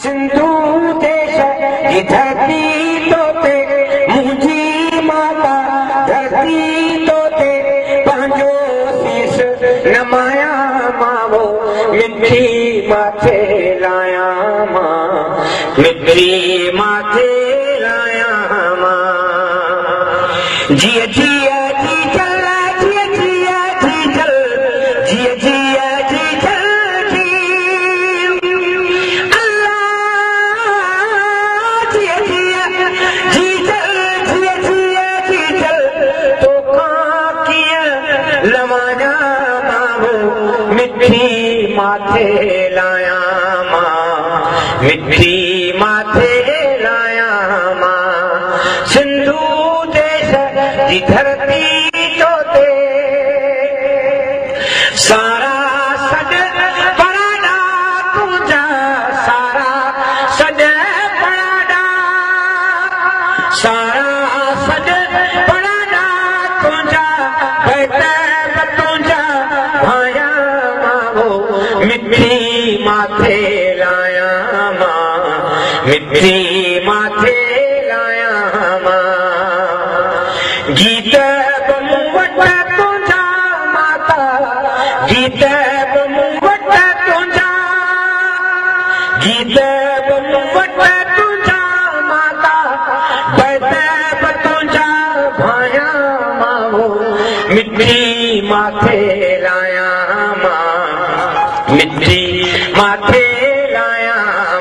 सिंधु देश जी धरती तोते मुंहिंजी माता धरती तोते पंहिंजो शीश नमाया मां वो मिठी माथे लाया मां मिठी माथे लाया मां जिया जिया जी चल जिया जिया जी चल जिया जिया जी चल जी अल्लाह जिया जिया जी चल जिया जिया जी चल तो किया लवाना मां मिठी माथे लाया मां मिठी माथे लाया मां सिंधु देश जी धरती तोते सारा सॾ पराडा तुंहिंजा सारा सॾ पराडा सारा सॾ पराडा तुंहिंजा तुंहिंजा भाया मां मिठी माथे लाया मां मिठी माथे लाया मां गीत वट तुंहिंजा माता गीत वट तुंहिंजा गीत वट तुंहिंजा माता तुंहिंजा भाया मां मिठी माथे लाया मां मिठी माथे लाया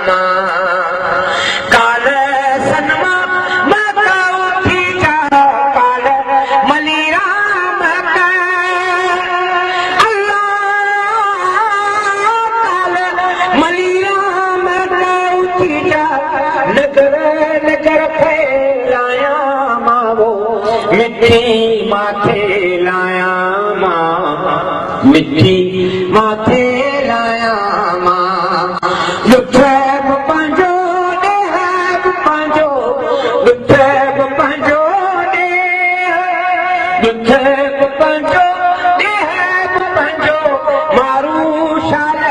मां काल सनमा माता उठी जा काल मलीरा माता अल्लाह काल मलीरा माता उठी जा नगर नगर फैलाया मां वो मिठी माथे लाया मां मिठी माथे लाया मां लुठब पंहिंजो ॾेहब पंहिंजो लुठब पंहिंजो लुठब पंहिंजो ॾेहब पंहिंजो मारू शाल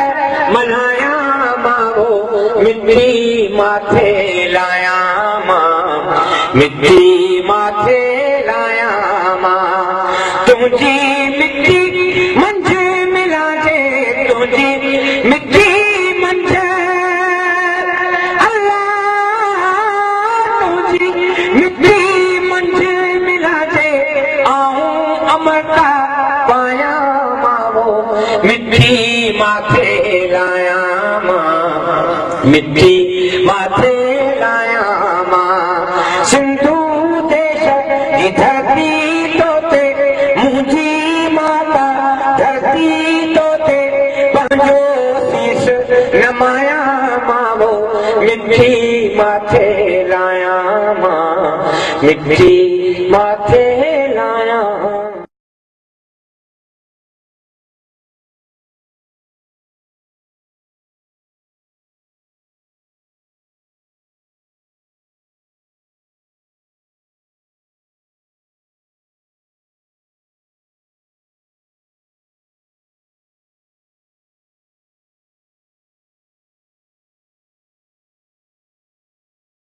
मल्हाया मां वो मिठी माथे लाया मां मिठी माथे लाया मां तुंहिंजी मिठी मंझ मिलाजे तुंहिंजी मिठी मंझ अल्लाह तुंहिंजी मिठी मंझ मिलाजे आऊं अमृता पाया मां वो मिठी माथे लाया मां मिठी माथे लाया मां सिंधु देश जी धरती तोते मुंहिंजी माता धरती तोते पंहिंजो शीश नमाया मां वो मिठी माथे लाया मां मिठी माथे